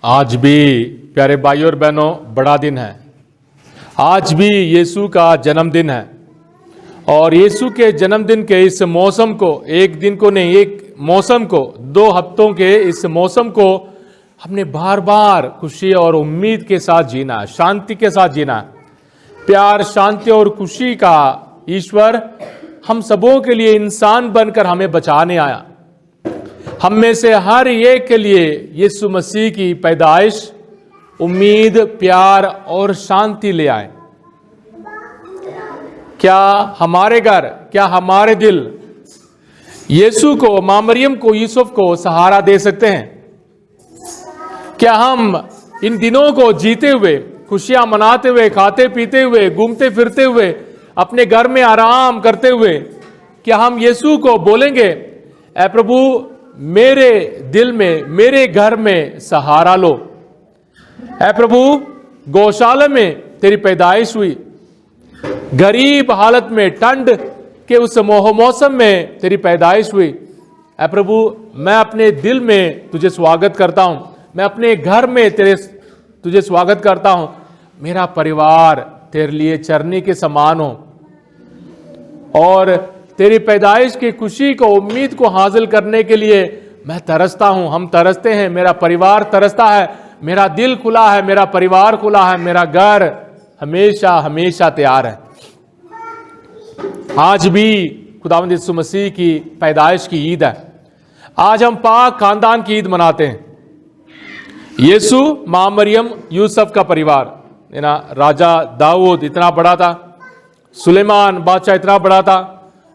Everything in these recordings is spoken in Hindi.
आज भी प्यारे भाई और बहनों बड़ा दिन है। आज भी यीशु का जन्मदिन है और यीशु के जन्मदिन के इस मौसम को, एक दिन को नहीं, एक मौसम को, 2 हफ्तों के इस मौसम को हमने बार बार खुशी और उम्मीद के साथ जीना, शांति के साथ जीना। प्यार, शांति और खुशी का ईश्वर हम सबों के लिए इंसान बनकर हमें बचाने आया। हम में से हर एक के लिए यीशु मसीह की पैदाइश उम्मीद, प्यार और शांति ले आए। क्या हमारे घर, क्या हमारे दिल यीशु को, मां मरियम को, यूसुफ को सहारा दे सकते हैं? क्या हम इन दिनों को जीते हुए, खुशियां मनाते हुए, खाते पीते हुए, घूमते फिरते हुए, अपने घर में आराम करते हुए, क्या हम यीशु को बोलेंगे, ऐ प्रभु मेरे दिल में, मेरे घर में सहारा लो। ऐ प्रभु गौशाला में तेरी पैदाइश हुई, गरीब हालत में, ठंड के उस मौसम में तेरी पैदाइश हुई। ऐ प्रभु मैं अपने दिल में तुझे स्वागत करता हूं, मैं अपने घर में तुझे स्वागत करता हूं। मेरा परिवार तेरे लिए चरनी के समान हो और तेरी पैदाइश की खुशी को, उम्मीद को हासिल करने के लिए मैं तरसता हूं, हम तरसते हैं, मेरा परिवार तरसता है, मेरा दिल खुला है, मेरा परिवार खुला है, मेरा घर हमेशा हमेशा तैयार है। आज भी खुदावंद यीशु मसीह की पैदाइश की ईद है। आज हम पाक खानदान की ईद मनाते हैं। यीशु, मां मरियम, यूसुफ का परिवार, राजा दाऊद इतना बड़ा था, सुलेमान बादशाह इतना बड़ा था,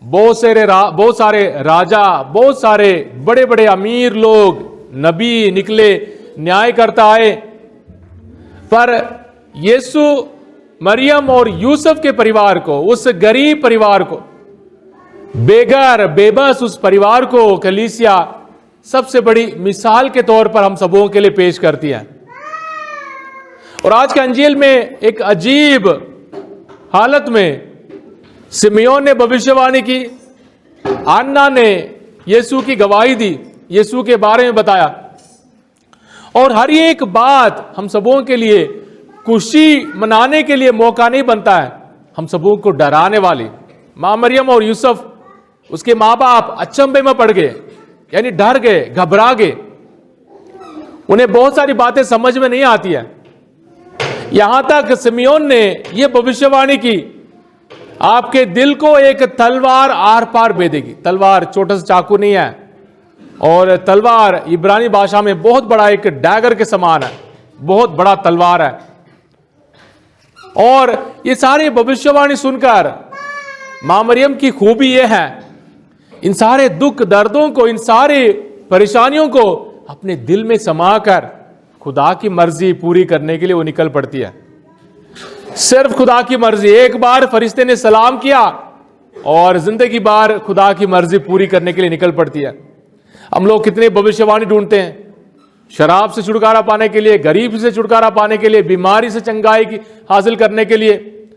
बहुत सारे राजा, बहुत सारे बड़े बड़े अमीर लोग, नबी निकले, न्यायकर्ता आए, पर यीशु, मरियम और यूसुफ के परिवार को, उस गरीब परिवार को, बेघर बेबस उस परिवार को कलीसिया सबसे बड़ी मिसाल के तौर पर हम सबों के लिए पेश करती है। और आज के अंजील में एक अजीब हालत में सिमियोन ने भविष्यवाणी की, अन्ना ने यीशु की गवाही दी, यीशु के बारे में बताया। और हर एक बात हम सबों के लिए खुशी मनाने के लिए मौका नहीं बनता है, हम सबों को डराने वाली। मां मरियम और यूसुफ, उसके मां बाप अचंभे में पड़ गए, यानी डर गए, घबरा गए। उन्हें बहुत सारी बातें समझ में नहीं आती है। यहां तक सिमियोन ने यह भविष्यवाणी की, आपके दिल को एक तलवार आर पार भेदेगी। तलवार छोटा सा चाकू नहीं है, और तलवार इब्रानी भाषा में बहुत बड़ा एक डैगर के समान है, बहुत बड़ा तलवार है। और ये सारी भविष्यवाणी सुनकर मां मरियम की खूबी यह है, इन सारे दुख दर्दों को, इन सारी परेशानियों को अपने दिल में समाकर खुदा की मर्जी पूरी करने के लिए वो निकल पड़ती है। सिर्फ खुदा की मर्जी। एक बार फरिश्ते ने सलाम किया और जिंदगी बार खुदा की मर्जी पूरी करने के लिए निकल पड़ती है। हम लोग कितने भविष्यवाणी ढूंढते हैं, शराब से छुटकारा पाने के लिए, गरीब से छुटकारा पाने के लिए, बीमारी से चंगाई की हासिल करने के लिए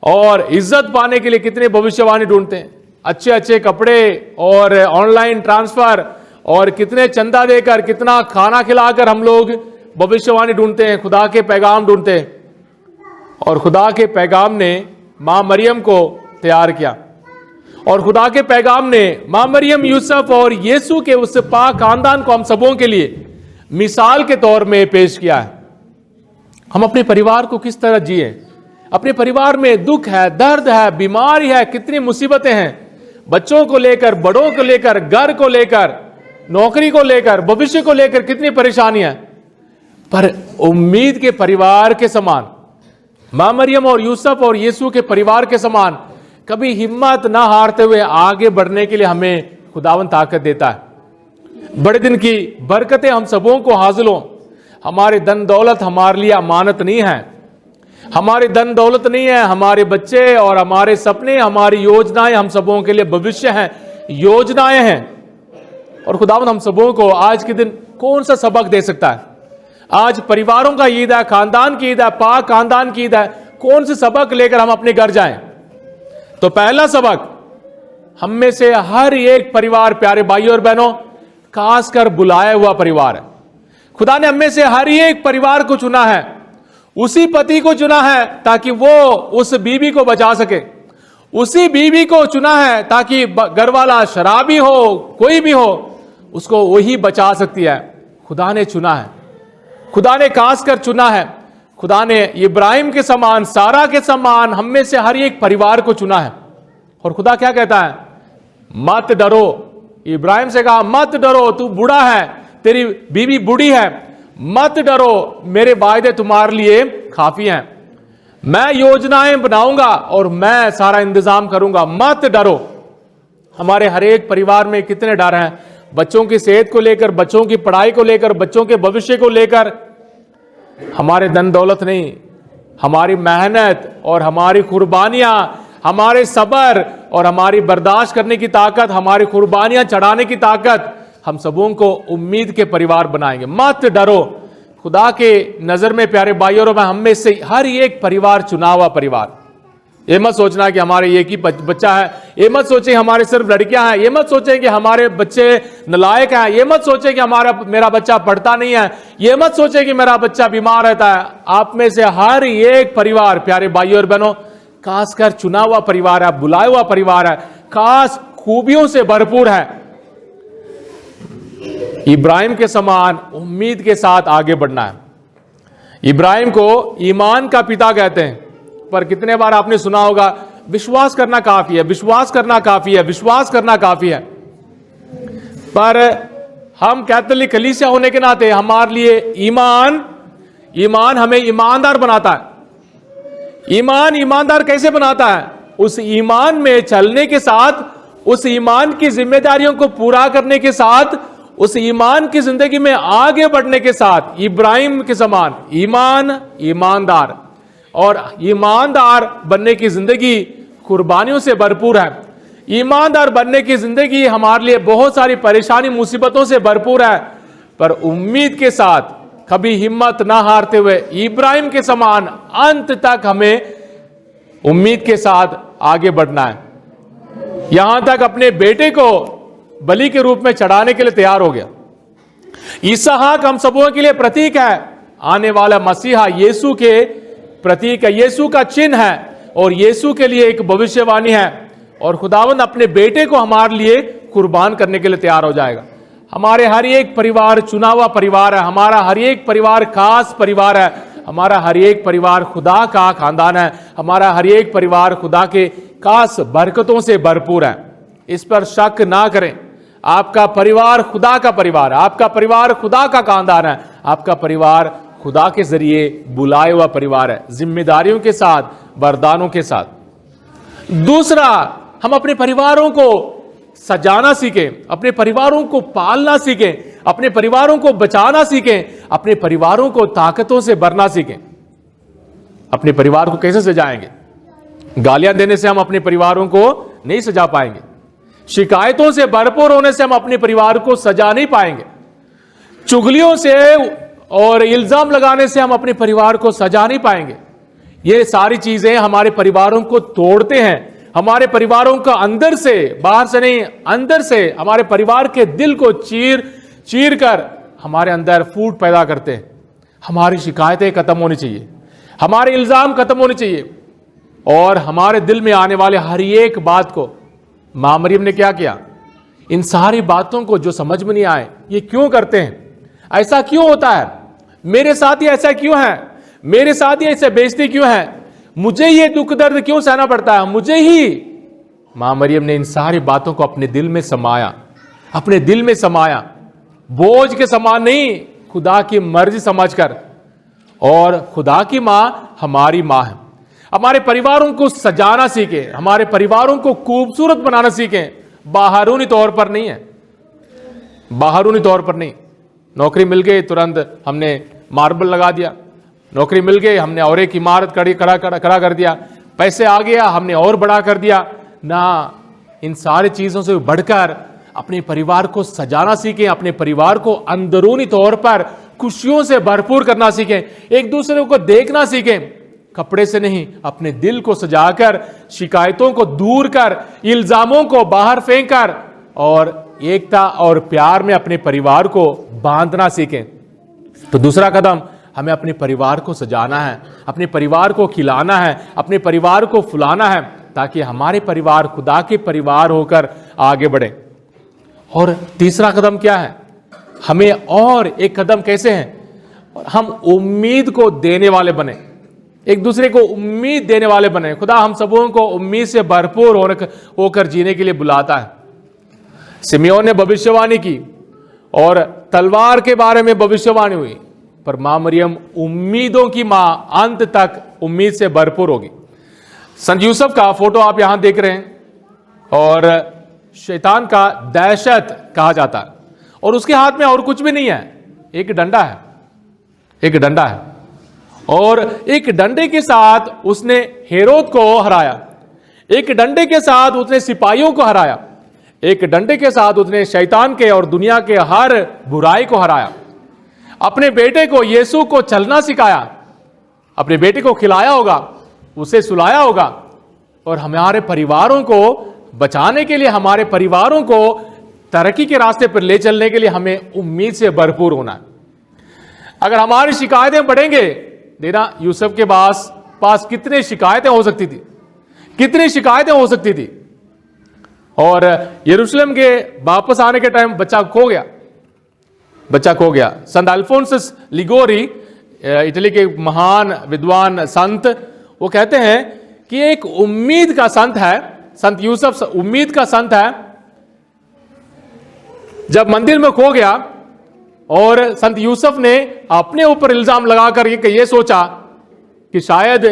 और इज्जत पाने के लिए कितने भविष्यवाणी ढूंढते हैं। अच्छे अच्छे कपड़े और ऑनलाइन ट्रांसफर और कितने चंदा देकर, कितना खाना खिलाकर हम लोग भविष्यवाणी ढूंढते हैं, खुदा के पैगाम ढूंढते हैं। और खुदा के पैगाम ने मां मरियम को तैयार किया, और खुदा के पैगाम ने मां मरियम, यूसुफ और यीशु के उस पाक खानदान को हम सबों के लिए मिसाल के तौर में पेश किया है। हम अपने परिवार को किस तरह जिए। अपने परिवार में दुख है, दर्द है, बीमारी है, कितनी मुसीबतें हैं, बच्चों को लेकर, बड़ों को लेकर, घर को लेकर, नौकरी को लेकर, भविष्य को लेकर कितनी परेशानियां, पर उम्मीद के परिवार के समान, मां मरियम और यूसुफ और यीशु के परिवार के समान कभी हिम्मत ना हारते हुए आगे बढ़ने के लिए हमें खुदावन ताकत देता है। बड़े दिन की बरकतें हम सबों को हासिल हो। हमारे धन दौलत हमारे लिए अमानत नहीं है, हमारी धन दौलत नहीं है, हमारे बच्चे और हमारे सपने, हमारी योजनाएं हम सबों के लिए भविष्य हैं, योजनाएं हैं। और खुदावन हम सबों को आज के दिन कौन सा सबक दे सकता है? आज परिवारों का ईद है, खानदान की ईद है, पाक खानदान की ईद है। कौन से सबक लेकर हम अपने घर जाएं? तो पहला सबक, हम में से हर एक परिवार, प्यारे भाइयों और बहनों, खासकर बुलाया हुआ परिवार है। खुदा ने हमें से हर एक परिवार को चुना है, उसी पति को चुना है ताकि वो उस बीवी को बचा सके, उसी बीवी को चुना है ताकि घर वाला शराबी हो, कोई भी हो, उसको वही बचा सकती है। खुदा ने चुना है, खुदा ने खासकर चुना है। खुदा ने इब्राहिम के समान, सारा के समान हम में से हर एक परिवार को चुना है। और खुदा क्या कहता है? मत डरो। इब्राहिम से कहा मत डरो, तू बूढ़ा है, तेरी बीवी बूढ़ी है, मत डरो, मेरे वायदे तुम्हारे लिए काफी हैं, मैं योजनाएं बनाऊंगा और मैं सारा इंतजाम करूंगा, मत डरो। हमारे हर एक परिवार में कितने डर हैं, बच्चों की सेहत को लेकर, बच्चों की पढ़ाई को लेकर, बच्चों के भविष्य को लेकर। हमारे धन दौलत नहीं, हमारी मेहनत और हमारी कुर्बानियां, हमारे सब्र और हमारी बर्दाश्त करने की ताकत, हमारी कुर्बानियां चढ़ाने की ताकत हम सबों को उम्मीद के परिवार बनाएंगे। मत डरो। खुदा के नजर में प्यारे भाइयों और हम में से हर एक परिवार चुना हुआ परिवार। ये मत सोचना कि हमारे एक ही बच्चा है, ये मत सोचे हमारे सिर्फ लड़कियां हैं, ये मत सोचे कि हमारे बच्चे नालायक हैं, ये मत सोचे कि मेरा बच्चा पढ़ता नहीं है, ये मत सोचे कि मेरा बच्चा बीमार रहता है। आप में से हर एक परिवार प्यारे भाइयों और बहनों खासकर चुना हुआ परिवार है, बुलाया हुआ परिवार है, खास खूबियों से भरपूर है। इब्राहिम के समान उम्मीद के साथ आगे बढ़ना है। इब्राहिम को ईमान का पिता कहते हैं, पर कितने बार आपने सुना होगा विश्वास करना काफी है, विश्वास करना काफी है, विश्वास करना काफी है। पर हम कैथोलिक कलीसिया होने के नाते हमारे लिए ईमान हमें ईमानदार बनाता है। ईमान ईमानदार कैसे बनाता है? उस ईमान में चलने के साथ, उस ईमान की जिम्मेदारियों को पूरा करने के साथ, उस ईमान की जिंदगी में आगे बढ़ने के साथ इब्राहिम के समान ईमानदार और ईमानदार बनने की जिंदगी कुर्बानियों से भरपूर है। ईमानदार बनने की जिंदगी हमारे लिए बहुत सारी परेशानी मुसीबतों से भरपूर है, पर उम्मीद के साथ कभी हिम्मत ना हारते हुए इब्राहिम के समान अंत तक हमें उम्मीद के साथ आगे बढ़ना है। यहां तक अपने बेटे को बलि के रूप में चढ़ाने के लिए तैयार हो गया। इसहाक हम सबों के लिए प्रतीक है, आने वाला मसीहा यीशु के प्रतीक है, यीशु का चिन्ह है और यीशु के लिए एक भविष्यवाणी है। और खुदावंद अपने बेटे को हमारे लिए कुर्बान करने के लिए तैयार हो जाएगा। हमारे हर एक परिवार चुना हुआ परिवार है, हमारा हर एक परिवार खास परिवार है, हमारा हर एक परिवार खुदा का खानदान है, हमारा हर एक परिवार खुदा के खास बरकतों से भरपूर है। इस पर शक ना करें। आपका परिवार खुदा का परिवार है, आपका परिवार खुदा का खानदान है, आपका परिवार खुदा के जरिए बुलाया हुआ परिवार है, जिम्मेदारियों के साथ, वरदानों के साथ। दूसरा, हम अपने परिवारों को सजाना सीखें, अपने परिवारों को पालना सीखें, अपने परिवारों को बचाना सीखें, अपने परिवारों को ताकतों से भरना सीखें। अपने परिवार को कैसे सजाएंगे? गालियां देने से हम अपने परिवारों को नहीं सजा पाएंगे, शिकायतों से भरपूर होने से हम अपने परिवार को सजा नहीं पाएंगे, चुगलियों से और इल्जाम लगाने से हम अपने परिवार को सजा नहीं पाएंगे। ये सारी चीजें हमारे परिवारों को तोड़ते हैं, हमारे परिवारों का अंदर से, बाहर से नहीं, अंदर से हमारे परिवार के दिल को चीर कर हमारे अंदर फूट पैदा करते हैं। हमारी शिकायतें खत्म होनी चाहिए, हमारे इल्जाम खत्म होने चाहिए और हमारे दिल में आने वाले हर एक बात को, मां मरियम ने क्या किया? इन सारी बातों को जो समझ में नहीं आए, ये क्यों करते हैं, ऐसा क्यों होता है, मेरे साथ ही ऐसा क्यों है, मेरे साथ ही ऐसे बेइज्जती क्यों है, मुझे ये दुख दर्द क्यों सहना पड़ता है, मुझे ही। मां मरियम ने इन सारी बातों को अपने दिल में समाया, अपने दिल में समाया, बोझ के समान नहीं, खुदा की मर्जी समझकर। और खुदा की मां हमारी मां है। हमारे परिवारों को सजाना सीखें, हमारे परिवारों को खूबसूरत बनाना सीखें, बाहरूनी तौर पर नहीं है, बाहरूनी तौर पर नहीं। नौकरी मिल गई तुरंत हमने मार्बल लगा दिया, नौकरी मिल गई हमने और एक इमारत खड़ा कर दिया, पैसे आ गया हमने और बड़ा कर दिया ना। इन सारी चीजों से बढ़कर अपने परिवार को सजाना सीखें, अपने परिवार को अंदरूनी तौर पर खुशियों से भरपूर करना सीखें, एक दूसरे को देखना सीखें, कपड़े से नहीं, अपने दिल को सजाकर, शिकायतों को दूर कर, इल्जामों को बाहर फेंक कर और एकता और प्यार में अपने परिवार को बांधना सीखें। तो दूसरा कदम, हमें अपने परिवार को सजाना है, अपने परिवार को खिलाना है, अपने परिवार को फुलाना है, ताकि हमारे परिवार खुदा के परिवार होकर आगे बढ़े। और तीसरा कदम क्या है? हमें और एक कदम कैसे हैं? हम उम्मीद को देने वाले बने, एक दूसरे को उम्मीद देने वाले बने। खुदा हम सबों को उम्मीद से भरपूर होकर जीने के लिए बुलाता है। सिमियोन ने भविष्यवाणी की और तलवार के बारे में भविष्यवाणी हुई, पर मां मरियम उम्मीदों की मां, अंत तक उम्मीद से भरपूर होगी। संत यूसुफ का फोटो आप यहां देख रहे हैं, और शैतान का दहशत कहा जाता है, और उसके हाथ में और कुछ भी नहीं है, एक डंडा है, एक डंडा है। और एक डंडे के साथ उसने हेरोद को हराया, एक डंडे के साथ उसने सिपाहियों को हराया, एक डंडे के साथ उसने शैतान के और दुनिया के हर बुराई को हराया। अपने बेटे को, यीशु को चलना सिखाया, अपने बेटे को खिलाया होगा, उसे सुलाया होगा, और हमारे परिवारों को बचाने के लिए, हमारे परिवारों को तरक्की के रास्ते पर ले चलने के लिए हमें उम्मीद से भरपूर होना है। अगर हमारी शिकायतें बढ़ेंगे, देखना यूसुफ के पास कितनी शिकायतें हो सकती थी, कितनी शिकायतें हो सकती थी। और यरूशलेम के वापस आने के टाइम बच्चा खो गया, बच्चा खो गया। संत अल्फोंसस लिगोरी, इटली के महान विद्वान संत, वो कहते हैं कि एक उम्मीद का संत है, संत यूसुफ उम्मीद का संत है। जब मंदिर में खो गया और संत यूसुफ ने अपने ऊपर इल्जाम लगाकर ये सोचा कि शायद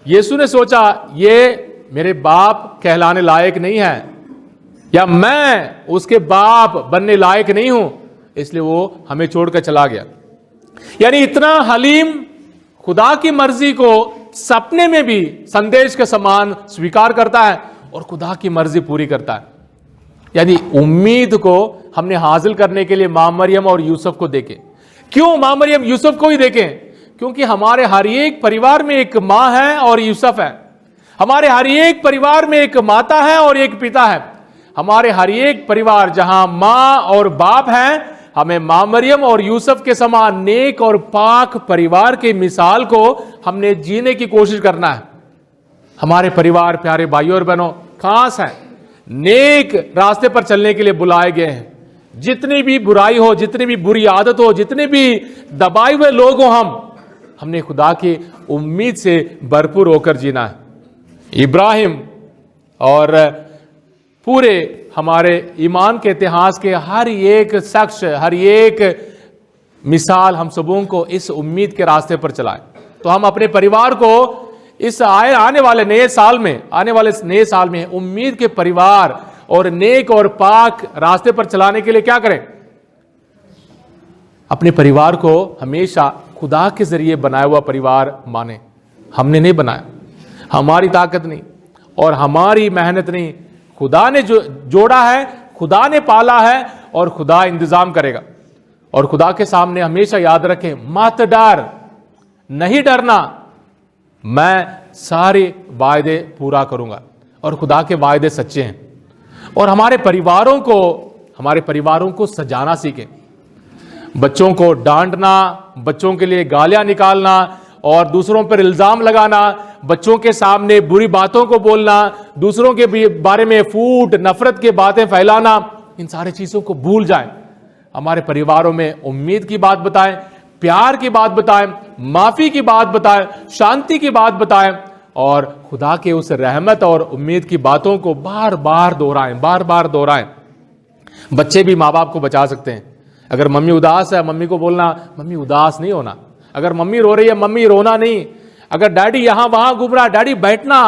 यीशु ने सोचा ये मेरे बाप कहलाने लायक नहीं है, या मैं उसके बाप बनने लायक नहीं हूं, इसलिए वो हमें छोड़कर चला गया। यानी इतना हलीम, खुदा की मर्जी को सपने में भी संदेश के समान स्वीकार करता है और खुदा की मर्जी पूरी करता है। यानी उम्मीद को हमने हासिल करने के लिए मां मरियम और यूसुफ को देखें। क्यों मां मरियम यूसुफ को ही देखें? क्योंकि हमारे हर एक परिवार में एक मां है और यूसुफ है, हमारे हर एक परिवार में एक माता है और एक पिता है। हमारे हर एक परिवार जहां मां और बाप हैं, हमें मां मरियम और यूसुफ के समान नेक और पाक परिवार की मिसाल को हमने जीने की कोशिश करना है। हमारे परिवार, प्यारे भाइयों और बहनों, खास है, नेक रास्ते पर चलने के लिए बुलाए गए हैं। जितनी भी बुराई हो, जितनी भी बुरी आदत हो, जितने भी दबाए हुए लोग हो, हमने खुदा की उम्मीद से भरपूर होकर जीना है। इब्राहिम और पूरे हमारे ईमान के इतिहास के हर एक शख्स, हर एक मिसाल हम सबों को इस उम्मीद के रास्ते पर चलाए। तो हम अपने परिवार को इस आने वाले नए साल में उम्मीद के परिवार और नेक और पाक रास्ते पर चलाने के लिए क्या करें? अपने परिवार को हमेशा खुदा के जरिए बनाया हुआ परिवार माने। हमने नहीं बनाया, हमारी ताकत नहीं और हमारी मेहनत नहीं, खुदा ने जो जोड़ा है, खुदा ने पाला है और खुदा इंतजाम करेगा। और खुदा के सामने हमेशा याद रखें, मत डर, नहीं डरना, मैं सारे वायदे पूरा करूंगा। और खुदा के वायदे सच्चे हैं। और हमारे परिवारों को सजाना सीखें। बच्चों को डांटना, बच्चों के लिए गालियां निकालना और दूसरों पर इल्जाम लगाना, बच्चों के सामने बुरी बातों को बोलना, दूसरों के बारे में फूट नफरत की बातें फैलाना, इन सारी चीजों को भूल जाएं। हमारे परिवारों में उम्मीद की बात बताएं, प्यार की बात बताएं, माफी की बात बताएं, शांति की बात बताएं और खुदा के उस रहमत और उम्मीद की बातों को बार बार दोहराएं। बच्चे भी माँ बाप को बचा सकते हैं। अगर मम्मी उदास है, मम्मी को बोलना, मम्मी उदास नहीं होना। अगर मम्मी रो रही है, मम्मी रोना नहीं। अगर डैडी यहां वहां घूम रहा है, डैडी बैठना।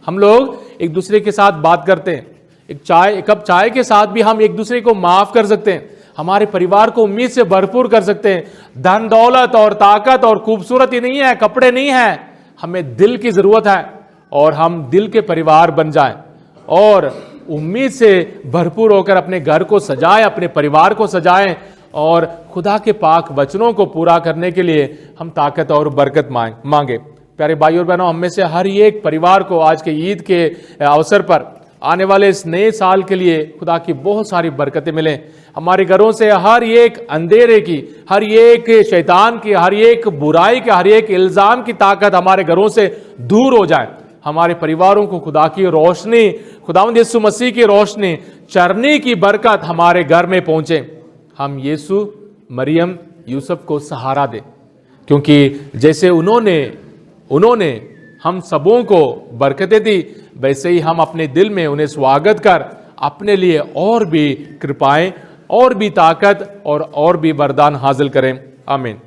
हम लोग एक दूसरे के साथ बात करते हैं, एक कप चाय के साथ भी हम एक दूसरे को माफ कर सकते हैं। हमारे परिवार को उम्मीद से भरपूर कर सकते हैं। धन दौलत और ताकत और खूबसूरती नहीं है, कपड़े नहीं है, हमें दिल की जरूरत है। और हम दिल के परिवार बन जाएं और उम्मीद से भरपूर होकर अपने घर को सजाएं, अपने परिवार को सजाएं और खुदा के पाक वचनों को पूरा करने के लिए हम ताकत और बरकत मांगे। प्यारे भाई और बहनों, हम में से हर एक परिवार को आज के ईद के अवसर पर, आने वाले इस नए साल के लिए खुदा की बहुत सारी बरकतें मिलें। हमारे घरों से हर एक अंधेरे की, हर एक शैतान की, हर एक बुराई के, हर एक इल्जाम की ताकत हमारे घरों से दूर हो जाए। हमारे परिवारों को खुदा की रोशनी, खुदावंद यीशु मसीह की रोशनी, चरनी की बरकत हमारे घर में पहुंचे। हम यीशु, मरियम, यूसुफ को सहारा दे, क्योंकि जैसे उन्होंने हम सबों को बरकतें दी, वैसे ही हम अपने दिल में उन्हें स्वागत कर अपने लिए और भी कृपाएं, और भी ताकत और भी वरदान हासिल करें। आमीन।